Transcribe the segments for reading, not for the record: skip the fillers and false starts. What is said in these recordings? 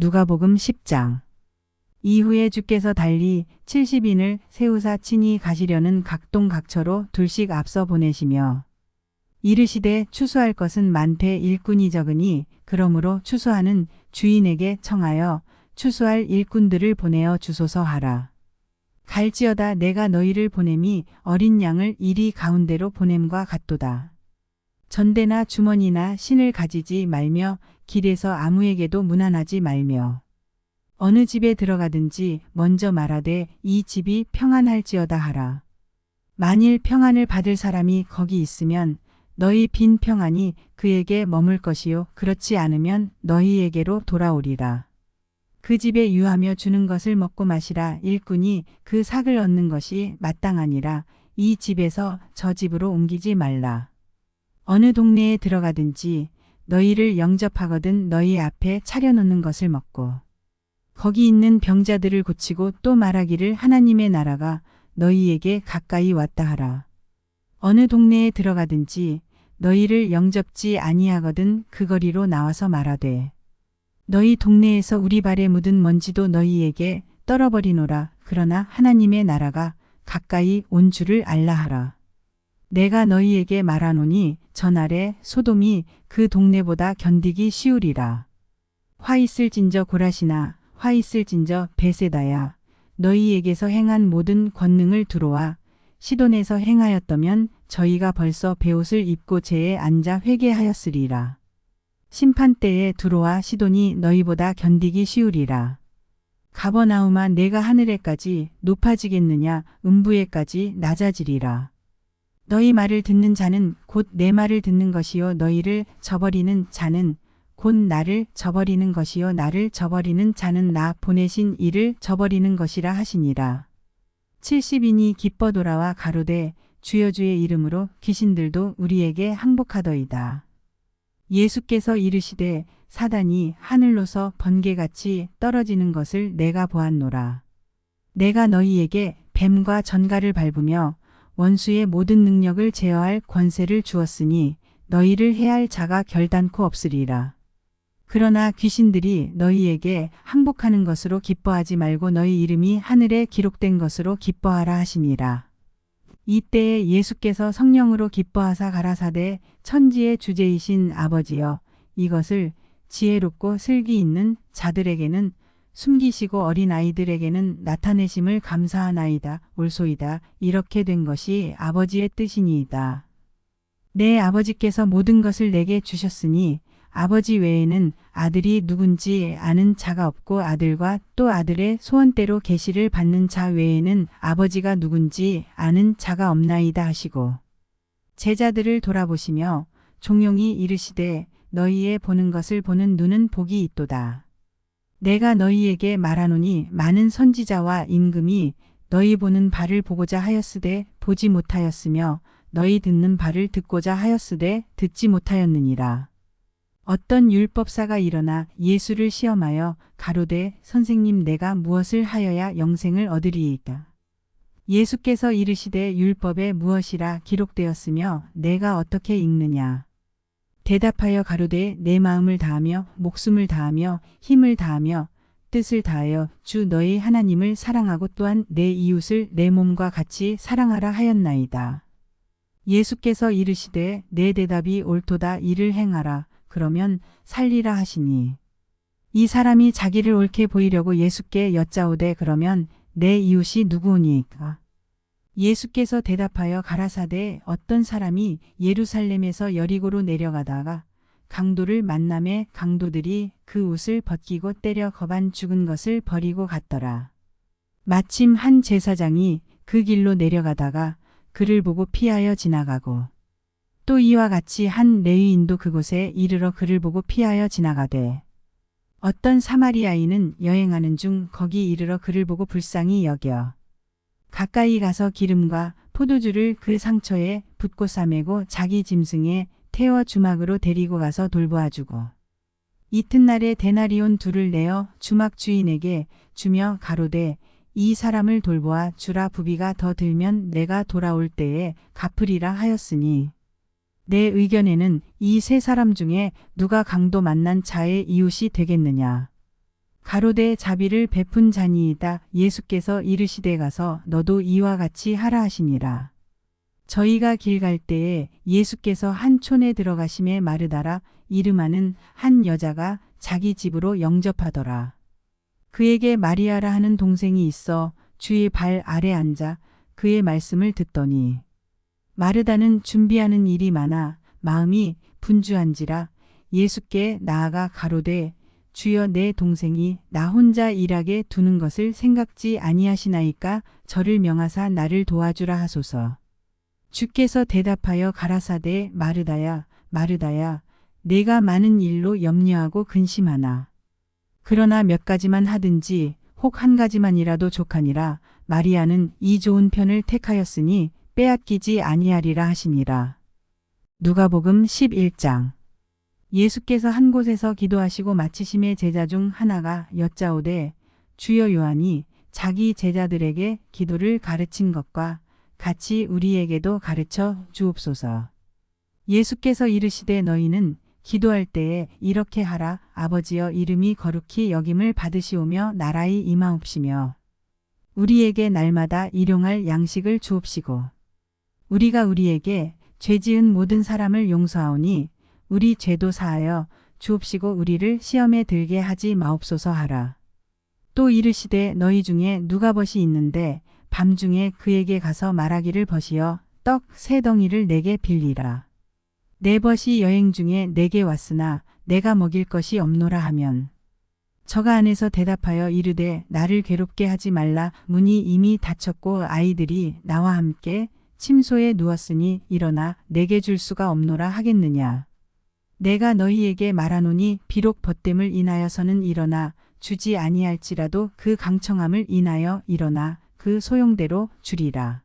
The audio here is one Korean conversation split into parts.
누가복음 10장. 이후에 주께서 달리 70인을 세우사 친히 가시려는 각동각처로 둘씩 앞서 보내시며 이르시되 추수할 것은 많되 일꾼이 적으니 그러므로 추수하는 주인에게 청하여 추수할 일꾼들을 보내어 주소서 하라. 갈지어다 내가 너희를 보냄이 어린 양을 이리 가운데로 보냄과 같도다. 전대나 주머니나 신을 가지지 말며 길에서 아무에게도 문안하지 말며 어느 집에 들어가든지 먼저 말하되 이 집이 평안할지어다 하라. 만일 평안을 받을 사람이 거기 있으면 너희 빈 평안이 그에게 머물 것이요 그렇지 않으면 너희에게로 돌아오리라. 그 집에 유하며 주는 것을 먹고 마시라. 일꾼이 그 삭을 얻는 것이 마땅하니라. 이 집에서 저 집으로 옮기지 말라. 어느 동네에 들어가든지 너희를 영접하거든 너희 앞에 차려놓는 것을 먹고 거기 있는 병자들을 고치고 또 말하기를 하나님의 나라가 너희에게 가까이 왔다 하라. 어느 동네에 들어가든지 너희를 영접지 아니하거든 그 거리로 나와서 말하되 너희 동네에서 우리 발에 묻은 먼지도 너희에게 떨어버리노라. 그러나 하나님의 나라가 가까이 온 줄을 알라 하라. 내가 너희에게 말하노니 전날에 소돔이 그 동네보다 견디기 쉬우리라. 화 있을진저 고라시나 화 있을진저 베세다야 너희에게서 행한 모든 권능을 두루와 시돈에서 행하였다면 저희가 벌써 베옷을 입고 제에 앉아 회개하였으리라. 심판때에 두로와 시돈이 너희보다 견디기 쉬우리라. 가버나움아 내가 하늘에까지 높아지겠느냐 음부에까지 낮아지리라. 너희 말을 듣는 자는 곧 내 말을 듣는 것이요 너희를 저버리는 자는 곧 나를 저버리는 것이요 나를 저버리는 자는 나 보내신 이를 저버리는 것이라 하시니라. 70인이 기뻐 돌아와 가로되 주여 주의 이름으로 귀신들도 우리에게 항복하더이다. 예수께서 이르시되 사단이 하늘로서 번개같이 떨어지는 것을 내가 보았노라. 내가 너희에게 뱀과 전갈을 밟으며 원수의 모든 능력을 제어할 권세를 주었으니 너희를 해할 자가 결단코 없으리라. 그러나 귀신들이 너희에게 항복하는 것으로 기뻐하지 말고 너희 이름이 하늘에 기록된 것으로 기뻐하라 하시니라. 이때에 예수께서 성령으로 기뻐하사 가라사대 천지의 주제이신 아버지여 이것을 지혜롭고 슬기 있는 자들에게는 숨기시고 어린아이들에게는 나타내심을 감사하나이다. 옳소이다. 이렇게 된 것이 아버지의 뜻이니이다. 내 아버지께서 모든 것을 내게 주셨으니 아버지 외에는 아들이 누군지 아는 자가 없고 아들과 또 아들의 소원대로 계시를 받는 자 외에는 아버지가 누군지 아는 자가 없나이다 하시고 제자들을 돌아보시며 종용이 이르시되 너희의 보는 것을 보는 눈은 복이 있도다. 내가 너희에게 말하노니 많은 선지자와 임금이 너희 보는 바를 보고자 하였으되 보지 못하였으며 너희 듣는 바를 듣고자 하였으되 듣지 못하였느니라. 어떤 율법사가 일어나 예수를 시험하여 가로되 선생님 내가 무엇을 하여야 영생을 얻으리이까. 예수께서 이르시되 율법에 무엇이라 기록되었으며 내가 어떻게 읽느냐. 대답하여 가로되 내 마음을 다하며 목숨을 다하며 힘을 다하며 뜻을 다하여 주 너희 하나님을 사랑하고 또한 내 이웃을 내 몸과 같이 사랑하라 하였나이다. 예수께서 이르시되 내 대답이 옳도다. 이를 행하라. 그러면 살리라 하시니 이 사람이 자기를 옳게 보이려고 예수께 여짜오되 그러면 내 이웃이 누구오니까. 예수께서 대답하여 가라사대 어떤 사람이 예루살렘에서 여리고로 내려가다가 강도를 만남에 강도들이 그 옷을 벗기고 때려 거반 죽은 것을 버리고 갔더라. 마침 한 제사장이 그 길로 내려가다가 그를 보고 피하여 지나가고 또 이와 같이 한 레위인도 그곳에 이르러 그를 보고 피하여 지나가되 어떤 사마리아인은 여행하는 중 거기 이르러 그를 보고 불쌍히 여겨 가까이 가서 기름과 포도주를 그 상처에 붓고 싸매고 자기 짐승에 태워 주막으로 데리고 가서 돌보아주고 이튿날에 데나리온 2를 내어 주막 주인에게 주며 가로되 이 사람을 돌보아 주라. 부비가 더 들면 내가 돌아올 때에 갚으리라 하였으니 내 의견에는 이 세 사람 중에 누가 강도 만난 자의 이웃이 되겠느냐. 가로되 자비를 베푼 자니이다. 예수께서 이르시되 가서 너도 이와 같이 하라 하시니라. 저희가 길 갈 때에 예수께서 한 촌에 들어가심에 마르다라 이름하는 한 여자가 자기 집으로 영접하더라. 그에게 마리아라 하는 동생이 있어 주의 발 아래 앉아 그의 말씀을 듣더니 마르다는 준비하는 일이 많아 마음이 분주한지라 예수께 나아가 가로되 주여 내 동생이 나 혼자 일하게 두는 것을 생각지 아니하시나이까 저를 명하사 나를 도와주라 하소서. 주께서 대답하여 가라사대 마르다야 마르다야 내가 많은 일로 염려하고 근심하나 그러나 몇 가지만 하든지 혹 한 가지만이라도 족하니라 마리아는 이 좋은 편을 택하였으니 빼앗기지 아니하리라 하시니라. 누가복음 11장. 예수께서 한 곳에서 기도하시고 마치심에 제자 중 하나가 여짜오되 주여 요한이 자기 제자들에게 기도를 가르친 것과 같이 우리에게도 가르쳐 주옵소서. 예수께서 이르시되 너희는 기도할 때에 이렇게 하라. 아버지여 이름이 거룩히 여김을 받으시오며 나라의 임하옵시며 우리에게 날마다 일용할 양식을 주옵시고 우리가 우리에게 죄지은 모든 사람을 용서하오니 우리 죄도 사하여 주옵시고 우리를 시험에 들게 하지 마옵소서 하라. 또 이르시되 너희 중에 누가 벗이 있는데 밤중에 그에게 가서 말하기를 벗이여 떡 세 덩이를 내게 빌리라. 내 벗이 여행 중에 내게 왔으나 내가 먹일 것이 없노라 하면 저가 안에서 대답하여 이르되 나를 괴롭게 하지 말라. 문이 이미 닫혔고 아이들이 나와 함께 침소에 누웠으니 일어나 내게 줄 수가 없노라 하겠느냐. 내가 너희에게 말하노니 비록 벗됨을 인하여서는 일어나 주지 아니할지라도 그 강청함을 인하여 일어나 그 소용대로 주리라.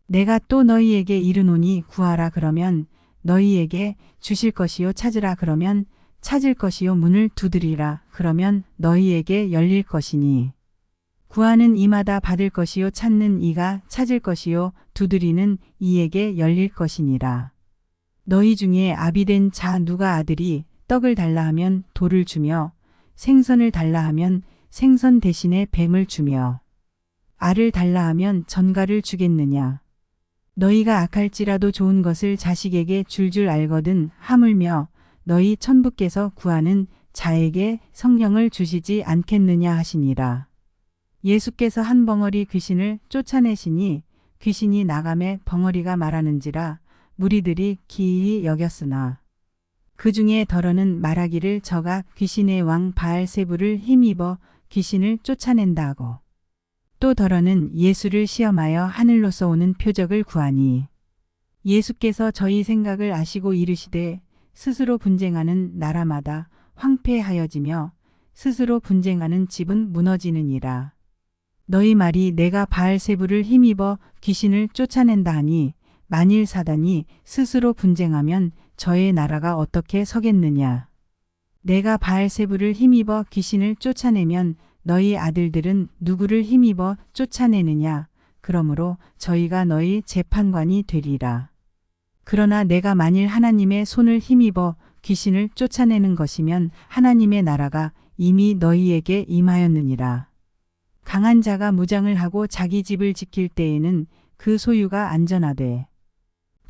내가 또 너희에게 이르노니 구하라 그러면 너희에게 주실 것이요 찾으라 그러면 찾을 것이요 문을 두드리라 그러면 너희에게 열릴 것이니 구하는 이마다 받을 것이요 찾는 이가 찾을 것이요 두드리는 이에게 열릴 것이니라. 너희 중에 아비된 자 누가 아들이 떡을 달라 하면 돌을 주며 생선을 달라 하면 생선 대신에 뱀을 주며 알을 달라 하면 전갈을 주겠느냐. 너희가 악할지라도 좋은 것을 자식에게 줄 알거든 하물며 너희 천부께서 구하는 자에게 성령을 주시지 않겠느냐 하시니라. 예수께서 한 벙어리 귀신을 쫓아내시니 귀신이 나감에 벙어리가 말하는지라 무리들이 기이히 여겼으나 그 중에 더러는 말하기를 저가 귀신의 왕 바알세부를 힘입어 귀신을 쫓아낸다 하고 또 더러는 예수를 시험하여 하늘로서 오는 표적을 구하니 예수께서 저희 생각을 아시고 이르시되 스스로 분쟁하는 나라마다 황폐하여지며 스스로 분쟁하는 집은 무너지느니라. 너희 말이 내가 바알세부를 힘입어 귀신을 쫓아낸다 하니 만일 사단이 스스로 분쟁하면 저의 나라가 어떻게 서겠느냐. 내가 바알세부를 힘입어 귀신을 쫓아내면 너희 아들들은 누구를 힘입어 쫓아내느냐. 그러므로 저희가 너희 재판관이 되리라. 그러나 내가 만일 하나님의 손을 힘입어 귀신을 쫓아내는 것이면 하나님의 나라가 이미 너희에게 임하였느니라. 강한 자가 무장을 하고 자기 집을 지킬 때에는 그 소유가 안전하되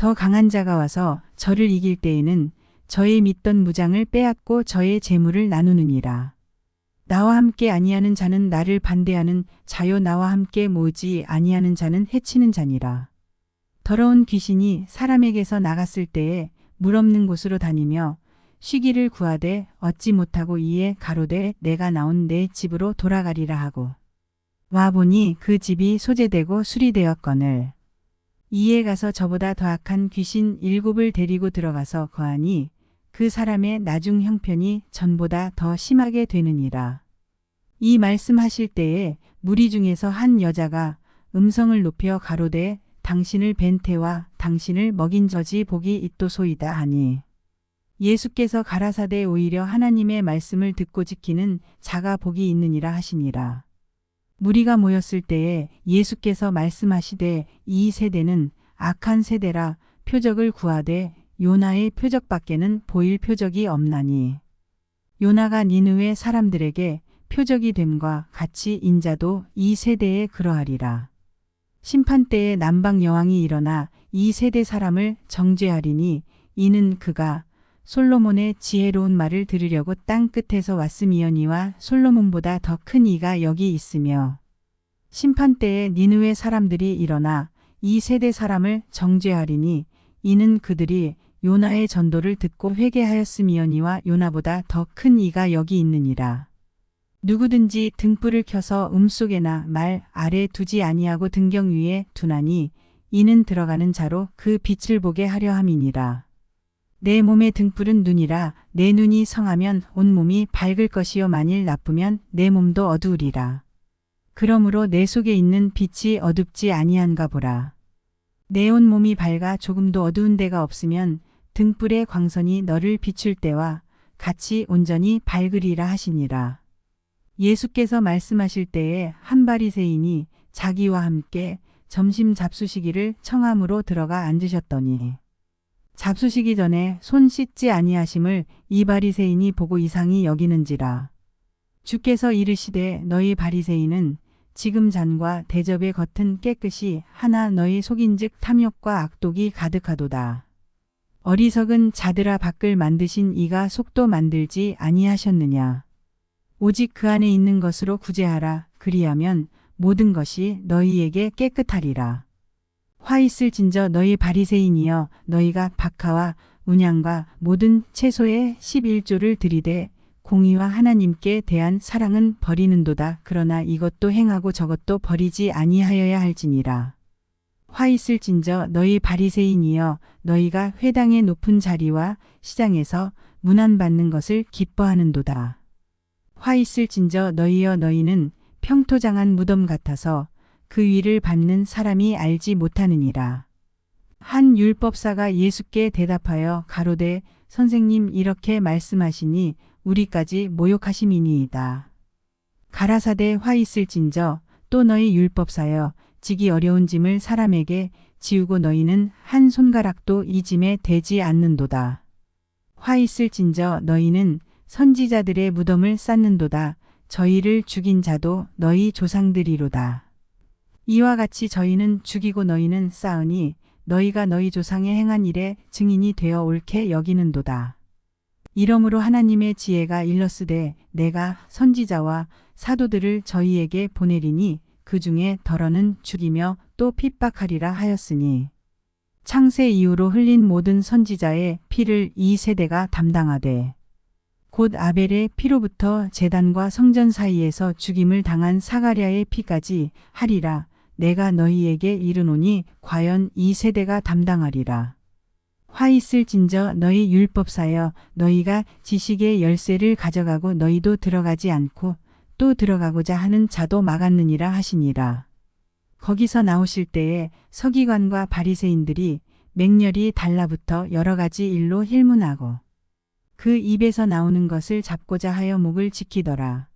더 강한 자가 와서 저를 이길 때에는 저의 믿던 무장을 빼앗고 저의 재물을 나누느니라. 나와 함께 아니하는 자는 나를 반대하는 자요 나와 함께 모으지 아니하는 자는 해치는 자니라. 더러운 귀신이 사람에게서 나갔을 때에 물 없는 곳으로 다니며 쉬기를 구하되 얻지 못하고 이에 가로되 내가 나온 내 집으로 돌아가리라 하고 와보니 그 집이 소재되고 수리되었거늘 이에 가서 저보다 더 악한 귀신 7을 데리고 들어가서 거하니 그 사람의 나중 형편이 전보다 더 심하게 되느니라. 이 말씀하실 때에 무리 중에서 한 여자가 음성을 높여 가로되 당신을 뵌 태와 당신을 먹인 저지 복이 있도소이다 하니 예수께서 가라사대 오히려 하나님의 말씀을 듣고 지키는 자가 복이 있느니라 하시니라. 무리가 모였을 때에 예수께서 말씀하시되 이 세대는 악한 세대라 표적을 구하되 요나의 표적밖에는 보일 표적이 없나니 요나가 니느웨 사람들에게 표적이 됨과 같이 인자도 이 세대에 그러하리라. 심판때에 남방 여왕이 일어나 이 세대 사람을 정죄하리니 이는 그가 솔로몬의 지혜로운 말을 들으려고 땅 끝에서 왔음이여니와 솔로몬보다 더 큰 이가 여기 있으며 심판때에 니느웨 사람들이 일어나 이 세대 사람을 정죄하리니 이는 그들이 요나의 전도를 듣고 회개하였음이여니와 요나보다 더 큰 이가 여기 있느니라. 누구든지 등불을 켜서 속에나 말 아래 두지 아니하고 등경 위에 두나니 이는 들어가는 자로 그 빛을 보게 하려 함이니라. 내 몸의 등불은 눈이라. 내 눈이 성하면 온 몸이 밝을 것이요 만일 나쁘면 내 몸도 어두우리라. 그러므로 내 속에 있는 빛이 어둡지 아니한가 보라. 내 온 몸이 밝아 조금도 어두운 데가 없으면 등불의 광선이 너를 비출 때와 같이 온전히 밝으리라 하시니라. 예수께서 말씀하실 때에 한 바리새인이 자기와 함께 점심 잡수시기를 청함으로 들어가 앉으셨더니 잡수시기 전에 손 씻지 아니하심을 이 바리새인이 보고 이상히 여기는지라. 주께서 이르시되 너희 바리새인은 지금 잔과 대접의 겉은 깨끗이 하나 너희 속인즉 탐욕과 악독이 가득하도다. 어리석은 자들아 밖을 만드신 이가 속도 만들지 아니하셨느냐. 오직 그 안에 있는 것으로 구제하라. 그리하면 모든 것이 너희에게 깨끗하리라. 화 있을진저 너희 바리새인이여 너희가 박하와 운양과 모든 채소의 11조를 들이되 공의와 하나님께 대한 사랑은 버리는도다. 그러나 이것도 행하고 저것도 버리지 아니하여야 할지니라. 화 있을진저 너희 바리새인이여 너희가 회당의 높은 자리와 시장에서 문안받는 것을 기뻐하는도다. 화 있을진저 너희여 너희는 평토장한 무덤 같아서 그 위를 밟는 사람이 알지 못하느니라. 한 율법사가 예수께 대답하여 가로되 선생님 이렇게 말씀하시니 우리까지 모욕하심이니이다. 가라사대 화 있을진저 또 너희 율법사여 지기 어려운 짐을 사람에게 지우고 너희는 한 손가락도 이 짐에 대지 않는도다. 화 있을진저 너희는 선지자들의 무덤을 쌓는도다. 저희를 죽인 자도 너희 조상들이로다. 이와 같이 저희는 죽이고 너희는 쌓으니 너희가 너희 조상의 행한 일에 증인이 되어 옳게 여기는도다. 이러므로 하나님의 지혜가 일렀으되 내가 선지자와 사도들을 저희에게 보내리니 그 중에 덜어는 죽이며 또 핍박하리라 하였으니 창세 이후로 흘린 모든 선지자의 피를 이 세대가 담당하되 곧 아벨의 피로부터 제단과 성전 사이에서 죽임을 당한 사가랴의 피까지 하리라. 내가 너희에게 이르노니 과연 이 세대가 담당하리라. 화 있을진저 너희 율법사여 너희가 지식의 열쇠를 가져가고 너희도 들어가지 않고 또 들어가고자 하는 자도 막았느니라 하시니라. 거기서 나오실 때에 서기관과 바리새인들이 맹렬히 달라붙어 여러 가지 일로 힐문하고 그 입에서 나오는 것을 잡고자 하여 목을 지키더라.